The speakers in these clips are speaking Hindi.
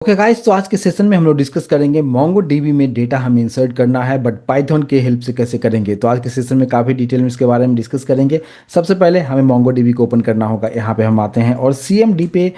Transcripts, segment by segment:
ओके गाइस, तो आज के सेशन में हम लोग डिस्कस करेंगे मोंगो डीबी में डेटा हमें इंसर्ट करना है बट पाइथन के हेल्प से कैसे करेंगे। तो आज के सेशन में काफ़ी डिटेल में इसके बारे में डिस्कस करेंगे। सबसे पहले हमें मोंगो डीबी को ओपन करना होगा। यहाँ पे हम आते हैं और सी एम डी पे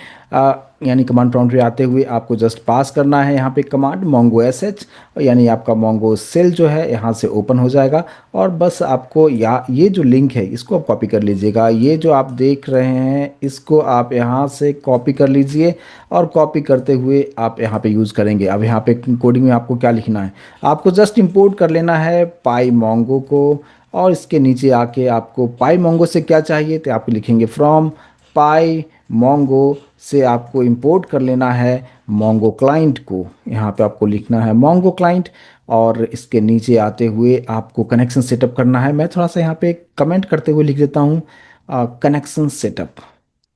यानी कमांड प्रॉम्प्ट पे आते हुए आपको जस्ट पास करना है यहाँ पे कमांड मोंगो एस एच, यानी आपका मोंगो सेल जो है यहाँ से ओपन हो जाएगा। और बस आपको या ये जो लिंक है इसको आप कॉपी कर लीजिएगा। ये जो आप देख रहे हैं इसको आप यहाँ से कॉपी कर लीजिए और कॉपी करते हुए आप यहाँ पे यूज़ करेंगे। अब यहाँ पे कोडिंग में आपको क्या लिखना है, आपको जस्ट इंपोर्ट कर लेना है पाई मोंगो को। और इसके नीचे आके आपको पाई मोंगो से क्या चाहिए तो आप लिखेंगे फ्रॉम पाई मोंगो से आपको इंपोर्ट कर लेना है मोंगो क्लाइंट को। यहाँ पे आपको लिखना है मोंगो क्लाइंट और इसके नीचे आते हुए आपको कनेक्शन सेटअप करना है। मैं थोड़ा सा यहाँ पे कमेंट करते हुए लिख देता हूँ कनेक्शन सेटअप,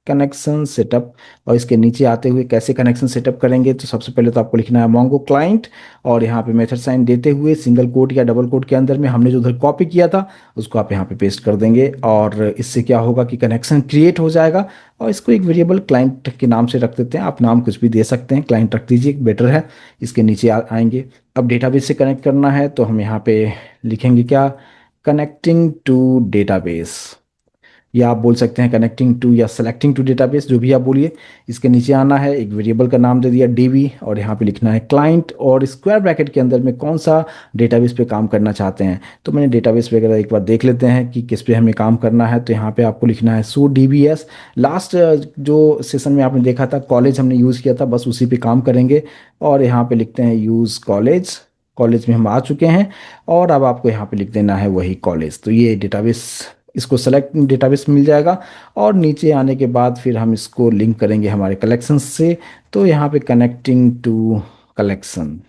कनेक्शन सेटअप। और इसके नीचे आते हुए कैसे कनेक्शन सेटअप करेंगे तो सबसे पहले तो आपको लिखना है मोंगो क्लाइंट और यहाँ पे मेथड साइन देते हुए सिंगल कोट या डबल कोट के अंदर में हमने जो उधर कॉपी किया था उसको आप यहाँ पे पेस्ट कर देंगे। और इससे क्या होगा कि कनेक्शन क्रिएट हो जाएगा। और इसको एक वेरिएबल क्लाइंट के नाम से रख देते हैं, आप नाम कुछ भी दे सकते हैं, क्लाइंट रख दीजिए बेटर है। इसके नीचे आएंगे। अब डेटाबेस से कनेक्ट करना है तो हम यहाँ पे लिखेंगे क्या, कनेक्टिंग टू डेटाबेस, या आप बोल सकते हैं कनेक्टिंग टू या सेलेक्टिंग टू डेटाबेस, जो भी आप बोलिए। इसके नीचे आना है, एक वेरिएबल का नाम दे दिया डीबी और यहाँ पे लिखना है क्लाइंट और स्क्वायर ब्रैकेट के अंदर में कौन सा डेटाबेस पे काम करना चाहते हैं। तो मैंने डेटाबेस वगैरह एक बार देख लेते हैं कि किस पे हमें काम करना है। तो यहाँ पे आपको लिखना है सो DBS। लास्ट जो सेशन में आपने देखा था कॉलेज हमने यूज़ किया था, बस उसी पे काम करेंगे। और यहाँ पे लिखते हैं यूज़ कॉलेज, कॉलेज में हम आ चुके हैं और अब आपको यहाँ पे लिख देना है वही कॉलेज। तो ये डेटाबेस, इसको सेलेक्ट डेटाबेस मिल जाएगा। और नीचे आने के बाद फिर हम इसको लिंक करेंगे हमारे कलेक्शन से। तो यहाँ पे कनेक्टिंग टू कलेक्शन,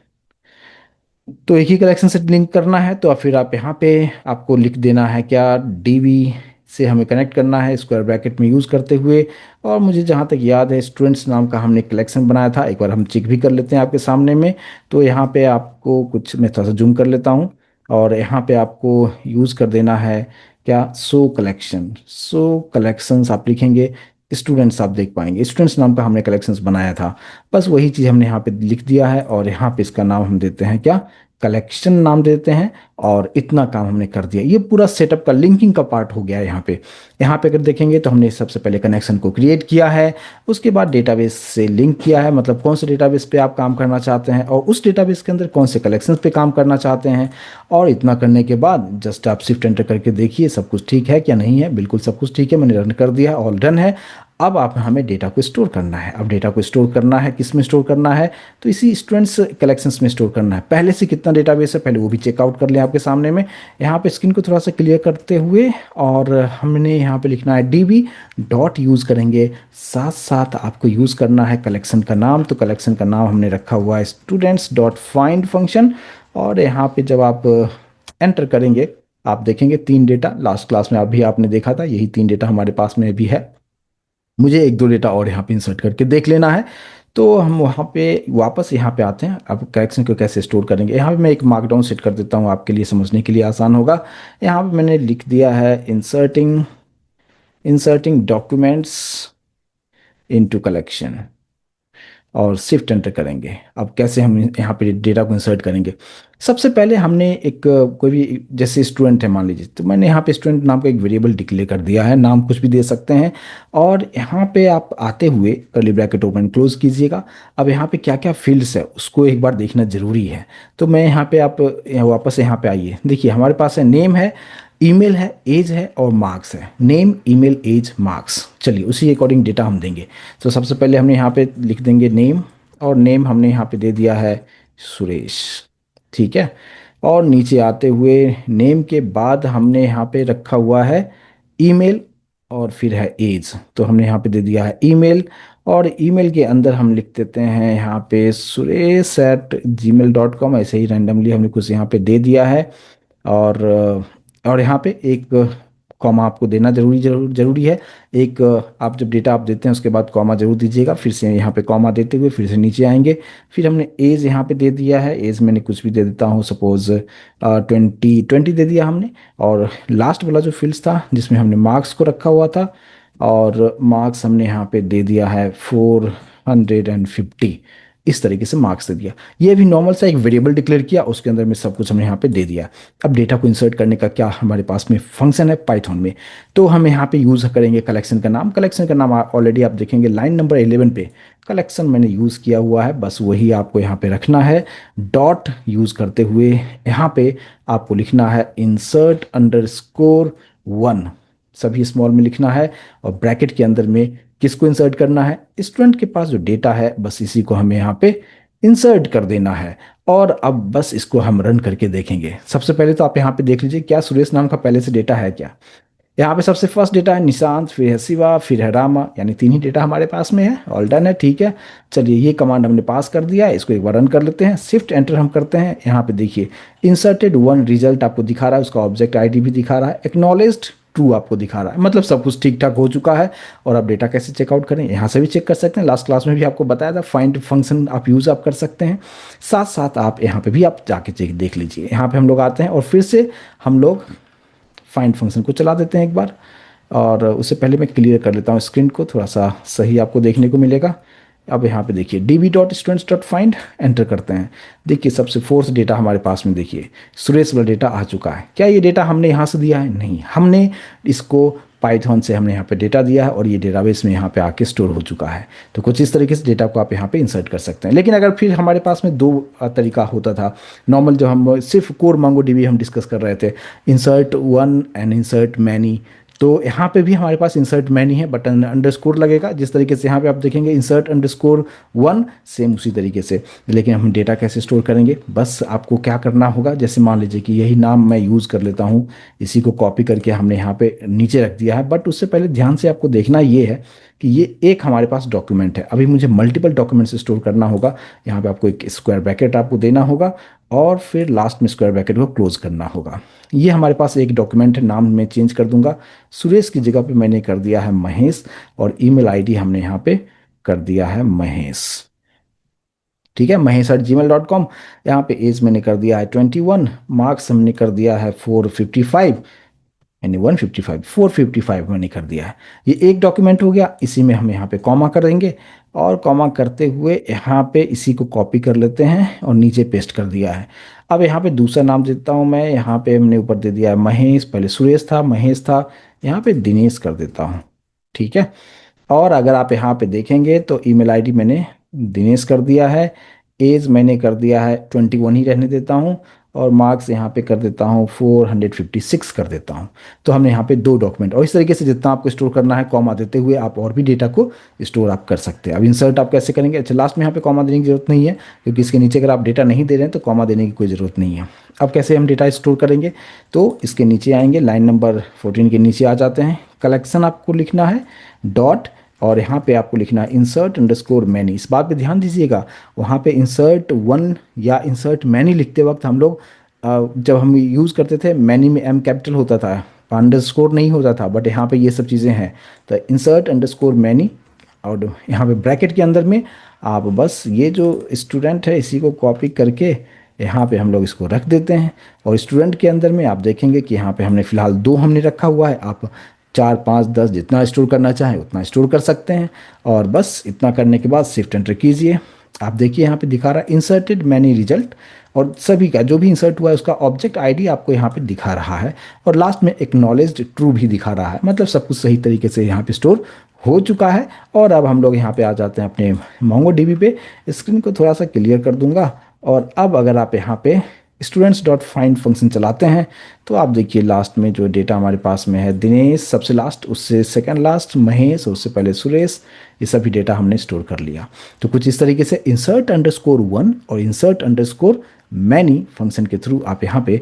तो एक ही कलेक्शन से लिंक करना है। तो फिर आप यहाँ पे आपको लिख देना है क्या, डीबी से हमें कनेक्ट करना है स्क्वायर ब्रैकेट में यूज़ करते हुए। और मुझे जहाँ तक याद है स्टूडेंट्स नाम का हमने कलेक्शन बनाया था, एक बार हम चेक भी कर लेते हैं आपके सामने में। तो यहाँ पे आपको कुछ, मैं थोड़ा सा जूम कर लेता हूँ और यहाँ पे आपको यूज़ कर देना है क्या, सो कलेक्शन। सो कलेक्शंस आप लिखेंगे, स्टूडेंट्स आप देख पाएंगे स्टूडेंट्स नाम का हमने कलेक्शंस बनाया था, बस वही चीज़ हमने यहाँ पे लिख दिया है। और यहाँ पे इसका नाम हम देते हैं क्या, कलेक्शन नाम देते हैं। और इतना काम हमने कर दिया, ये पूरा सेटअप का लिंकिंग का पार्ट हो गया है। यहाँ पे अगर देखेंगे तो हमने सबसे पहले कनेक्शन को क्रिएट किया है, उसके बाद डेटाबेस से लिंक किया है, मतलब कौन से डेटाबेस पे आप काम करना चाहते हैं और उस डेटाबेस के अंदर कौन से कलेक्शंस पे काम करना चाहते हैं। और इतना करने के बाद जस्ट आप शिफ्ट एंटर करके देखिए सब कुछ ठीक है क्या नहीं है। बिल्कुल सब कुछ ठीक है, मैंने रन कर दिया, ऑल डन है। अब आप हमें डेटा को स्टोर करना है। अब डेटा को स्टोर करना है, किस में स्टोर करना है तो इसी स्टूडेंट्स कलेक्शंस में स्टोर करना है। पहले से कितना डेटाबेस है पहले वो भी चेकआउट कर लें आपके सामने में। यहाँ पे स्क्रीन को थोड़ा सा क्लियर करते हुए और हमने यहाँ पे लिखना है डीबी डॉट यूज़ करेंगे, साथ साथ आपको यूज़ करना है कलेक्शन का नाम। तो कलेक्शन का नाम हमने रखा हुआ है स्टूडेंट्स डॉट फाइंड फंक्शन। और यहाँ पे जब आप एंटर करेंगे आप देखेंगे 3 डेटा, लास्ट क्लास में अभी आपने देखा था, यही 3 डेटा हमारे पास में भी है। मुझे 1-2 डेटा और यहाँ पे इंसर्ट करके देख लेना है। तो हम वहाँ पे वापस यहाँ पे आते हैं। अब करेक्शन को कैसे स्टोर करेंगे, यहाँ पे मैं एक मार्कडाउन सेट कर देता हूँ आपके लिए समझने के लिए आसान होगा। यहाँ पे मैंने लिख दिया है inserting, inserting documents into collection और शिफ्ट एंटर करेंगे। अब कैसे हम यहाँ पे डेटा को इंसर्ट करेंगे, सबसे पहले हमने एक कोई भी जैसे स्टूडेंट है मान लीजिए, तो मैंने यहाँ पे स्टूडेंट नाम का एक वेरिएबल डिक्लेयर कर दिया है, नाम कुछ भी दे सकते हैं। और यहाँ पे आप आते हुए कर्ली ब्रैकेट ओपन क्लोज कीजिएगा। अब यहाँ पे क्या क्या फील्ड्स है उसको एक बार देखना जरूरी है। तो मैं यहाँ पे आप वापस यहाँ पे आइए, देखिए हमारे पास है नेम है, ईमेल है, एज है और मार्क्स है। नेम, ईमेल, एज, मार्क्स, चलिए उसी अकॉर्डिंग डेटा हम देंगे। तो सबसे पहले हमने यहाँ पे लिख देंगे नेम और नेम हमने यहाँ पे दे दिया है सुरेश, ठीक है। और नीचे आते हुए नेम के बाद हमने यहाँ पे रखा हुआ है ईमेल और फिर है एज, तो हमने यहाँ पे दे दिया है ईमेल। और ईमेल के अंदर हम लिख देते हैं यहाँ पे suresh@gmail.com, ऐसे ही रैंडमली हमने कुछ यहाँ पे दे दिया है। और और यहाँ पे एक कॉमा आपको देना जरूरी है। एक आप जब डेटा आप देते हैं उसके बाद कॉमा जरूर दीजिएगा। फिर से यहाँ पे कॉमा देते हुए फिर से नीचे आएंगे। फिर हमने एज यहाँ पे दे दिया है, एज मैंने कुछ भी दे देता हूँ, सपोज 20 दे दिया हमने। और लास्ट वाला जो फील्ड्स था जिसमें हमने मार्क्स को रखा हुआ था, और मार्क्स हमने यहाँ पे दे दिया है 450। इस तरीके से मार्क्स दे दिया। ये भी नॉर्मल सा एक वेरिएबल डिक्लेयर किया, उसके अंदर में सब कुछ हमने यहाँ पे दे दिया। अब डेटा को इंसर्ट करने का क्या हमारे पास में फंक्शन है पाइथन में, तो हम यहाँ पे यूज़ करेंगे कलेक्शन का नाम। कलेक्शन का नाम ऑलरेडी आप देखेंगे लाइन नंबर 11 पे कलेक्शन मैंने यूज़ किया हुआ है, बस वही आपको यहाँ पे रखना है। डॉट यूज़ करते हुए यहाँ पे आपको लिखना है इंसर्ट अंडरस्कोर 1, सभी स्मॉल में लिखना है। और ब्रैकेट के अंदर में किसको इंसर्ट करना है, स्टूडेंट के पास जो डेटा है बस इसी को हमें यहाँ पे इंसर्ट कर देना है। और अब बस इसको हम रन करके देखेंगे। सबसे पहले तो आप यहाँ पे देख लीजिए क्या सुरेश नाम का पहले से डेटा है क्या। यहाँ पे सबसे फर्स्ट डेटा है निशांत, फिर है शिवा, फिर है रामा, यानी तीन ही डेटा हमारे पास में है। ऑल डन है, ठीक है। चलिए ये कमांड हमने पास कर दिया है, इसको एक बार रन कर लेते हैं। शिफ्ट एंटर हम करते हैं। यहाँ पे देखिए इंसर्टेड 1 रिजल्ट आपको दिखा रहा है, उसका ऑब्जेक्ट आईडी भी दिखा रहा है, एक्नॉलेज्ड ट्रू आपको दिखा रहा है, मतलब सब कुछ ठीक ठाक हो चुका है। और आप डेटा कैसे चेकआउट करें, यहाँ से भी चेक कर सकते हैं। लास्ट क्लास में भी आपको बताया था फाइंड फंक्शन आप यूज़ आप कर सकते हैं। साथ साथ आप यहाँ पे भी आप जाके चेक देख लीजिए। यहाँ पे हम लोग आते हैं और फिर से हम लोग फाइंड फंक्शन को चला देते हैं एक बार। और उससे पहले मैं क्लियर कर लेता हूँ स्क्रीन को, थोड़ा सा सही आपको देखने को मिलेगा। अब यहाँ पे देखिए db.students.find एंटर करते हैं। देखिए सबसे फोर्थ डेटा हमारे पास में देखिए सुरेश वाला डेटा आ चुका है। क्या ये डेटा हमने यहाँ से दिया है, नहीं, हमने इसको पाइथन से हमने यहाँ पे डेटा दिया है और ये डेटाबेस में यहाँ पे आके स्टोर हो चुका है। तो कुछ इस तरीके से डेटा को आप यहाँ पे इंसर्ट कर सकते हैं। लेकिन अगर फिर हमारे पास में दो तरीका होता था नॉर्मल, जो हम सिर्फ कोर मोंगो डीबी हम डिस्कस कर रहे थे, इंसर्ट 1 एंड इंसर्ट मैनी, तो यहाँ पे भी हमारे पास इंसर्ट मैनी है बट अंडरस्कोर लगेगा। जिस तरीके से यहाँ पे आप देखेंगे इंसर्ट अंडरस्कोर 1, सेम उसी तरीके से। लेकिन हम डेटा कैसे स्टोर करेंगे, बस आपको क्या करना होगा, जैसे मान लीजिए कि यही नाम मैं यूज़ कर लेता हूँ, इसी को कॉपी करके हमने यहाँ पे नीचे रख दिया है। बट उससे पहले ध्यान से आपको देखना ये है कि ये एक हमारे पास डॉक्यूमेंट है, अभी मुझे मल्टीपल डॉक्यूमेंट से स्टोर करना होगा। यहाँ पे आपको एक स्क्वायर ब्रैकेट आपको देना होगा और फिर लास्ट में स्क्वायर ब्रैकेट को क्लोज करना होगा। ये हमारे पास एक डॉक्यूमेंट है, नाम मैं चेंज कर दूंगा, सुरेश की जगह पे मैंने कर दिया है महेश, और ईमेल आईडी हमने यहाँ पे कर दिया है महेश, ठीक है, mahesh@gmail.com। यहाँ पे एज मैंने कर दिया है 21, मार्क्स हमने कर दिया है 455, यानी 155, 455 मैंने कर दिया है। ये एक डॉक्यूमेंट हो गया, इसी में हम यहाँ पे कॉमा करेंगे और कॉमा करते हुए यहाँ पे इसी को कॉपी कर लेते हैं और नीचे पेस्ट कर दिया है। अब यहाँ पे दूसरा नाम देता हूँ मैं, यहाँ पे हमने ऊपर दे दिया है महेश, पहले सुरेश था, महेश था, यहाँ पे दिनेश कर देता हूँ, ठीक है। और अगर आप यहाँ पे देखेंगे तो ईमेल आईडी मैंने दिनेश कर दिया है, एज मैंने कर दिया है 21 ही रहने देता हूँ, और मार्क्स यहाँ पे कर देता हूँ 456 कर देता हूँ। तो हमने यहाँ पे दो डॉक्यूमेंट, और इस तरीके से जितना आपको स्टोर करना है कॉमा देते हुए आप और भी डेटा को स्टोर आप कर सकते हैं। अब इंसर्ट आप कैसे करेंगे, अच्छा लास्ट में यहाँ पे कॉमा देने की जरूरत नहीं है, क्योंकि इसके नीचे अगर आप डेटा नहीं दे रहे हैं तो कॉमा देने की कोई ज़रूरत नहीं है। अब कैसे हम डेटा स्टोर करेंगे, तो इसके नीचे आएंगे, लाइन नंबर 14 के नीचे आ जाते हैं, कलेक्शन आपको लिखना है डॉट, और यहाँ पे आपको लिखना है इंसर्ट अंडरस्कोर मैनी। इस बात पे ध्यान दीजिएगा, वहाँ पे इंसर्ट 1 या इंसर्ट मैनी लिखते वक्त हम लोग जब हम यूज़ करते थे मैनी में एम कैपिटल होता था, अंडरस्कोर नहीं होता था, बट यहाँ पे ये सब चीज़ें हैं। तो इंसर्ट अंडरस्कोर मैनी, और यहाँ पे ब्रैकेट के अंदर में आप बस ये जो स्टूडेंट है इसी को कॉपी करके यहाँ पे हम लोग इसको रख देते हैं। और स्टूडेंट के अंदर में आप देखेंगे कि यहाँ पे हमने फ़िलहाल 2 हमने रखा हुआ है, आप 4, 5, 10 जितना स्टोर करना चाहें उतना स्टोर कर सकते हैं। और बस इतना करने के बाद शिफ्ट एंटर कीजिए। आप देखिए यहाँ पे दिखा रहा है इंसर्टेड मैनी रिजल्ट, और सभी का जो भी इंसर्ट हुआ है उसका ऑब्जेक्ट आईडी आपको यहाँ पे दिखा रहा है, और लास्ट में एक्नॉलेज्ड ट्रू भी दिखा रहा है, मतलब सब कुछ सही तरीके से यहाँ पे स्टोर हो चुका है। और अब हम लोग यहाँ पे आ जाते हैं अपने मोंगो डीबी पे। स्क्रीन को थोड़ा सा क्लियर कर दूंगा, और अब अगर आप यहाँ पे students.find फंक्शन चलाते हैं तो आप देखिए लास्ट में जो डेटा हमारे पास में है, दिनेश सबसे लास्ट, उससे सेकंड लास्ट महेश, और उससे पहले सुरेश, ये सभी डेटा हमने स्टोर कर लिया। तो कुछ इस तरीके से इंसर्ट अंडरस्कोर 1 और इंसर्ट अंडरस्कोर मैनी फंक्शन के थ्रू आप यहाँ पे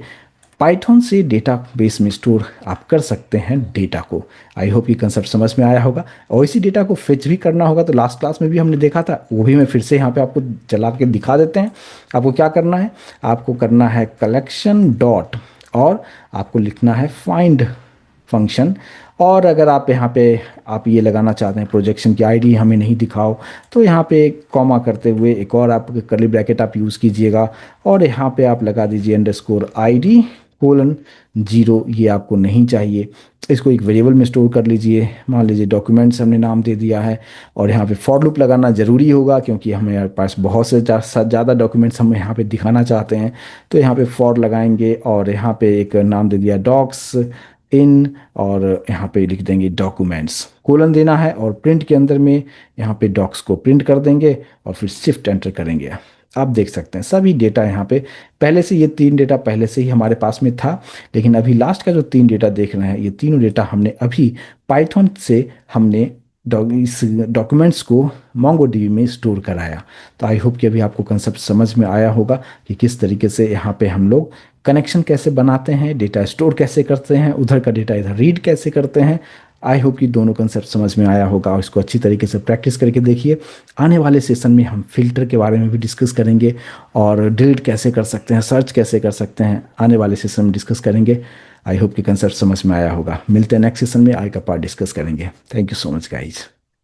पाइथन से डेटा बेस में स्टोर आप कर सकते हैं डेटा को। आई होप ये कंसेप्ट समझ में आया होगा। और इसी डेटा को फेच भी करना होगा तो लास्ट क्लास में भी हमने देखा था, वो भी मैं फिर से यहाँ पे आपको चला के दिखा देते हैं। आपको क्या करना है, आपको करना है कलेक्शन डॉट, और आपको लिखना है फाइंड फंक्शन। और अगर आप यहाँ पे आप ये लगाना चाहते हैं प्रोजेक्शन की आईडी हमें नहीं दिखाओ, तो यहाँ पे एक कॉमा करते हुए एक और आप कर्ली ब्रैकेट आप यूज़ कीजिएगा, और यहाँ पे आप लगा दीजिए अंडरस्कोर आईडी कोलन जीरो, ये आपको नहीं चाहिए। इसको एक वेरिएबल में स्टोर कर लीजिए। मान लीजिए डॉक्यूमेंट्स हमने नाम दे दिया है, और यहाँ पे फॉर लूप लगाना ज़रूरी होगा क्योंकि हमें पास बहुत से ज़्यादा डॉक्यूमेंट्स हम यहाँ पे दिखाना चाहते हैं। तो यहाँ पे फॉर लगाएंगे और यहाँ पे एक नाम दे दिया डॉक्स इन, और यहाँ पे लिख देंगे डॉक्यूमेंट्स, कोलन देना है, और प्रिंट के अंदर में यहाँ पे डॉक्स को प्रिंट कर देंगे और फिर शिफ्ट एंटर करेंगे। आप देख सकते हैं सभी डेटा यहाँ पे पहले से, ये 3 डेटा पहले से ही हमारे पास में था, लेकिन अभी लास्ट का जो 3 डेटा देख रहे हैं, ये तीनों डेटा हमने अभी पाइथन से हमने इस डॉक्यूमेंट्स को मोंगोडीबी में स्टोर कराया। तो आई होप कि अभी आपको कंसेप्ट समझ में आया होगा कि किस तरीके से यहाँ पे हम लोग कनेक्शन कैसे बनाते हैं, डेटा स्टोर कैसे करते हैं, उधर का डेटा इधर रीड कैसे करते हैं। आई होप कि दोनों कंसेप्ट समझ में आया होगा, और इसको अच्छी तरीके से प्रैक्टिस करके देखिए। आने वाले सेशन में हम फिल्टर के बारे में भी डिस्कस करेंगे, और डिलीट कैसे कर सकते हैं, सर्च कैसे कर सकते हैं, आने वाले सेशन में डिस्कस करेंगे। आई होप कि कंसेप्ट समझ में आया होगा। मिलते हैं नेक्स्ट सेशन में, आई का पार्ट डिस्कस करेंगे। Thank you so much guys.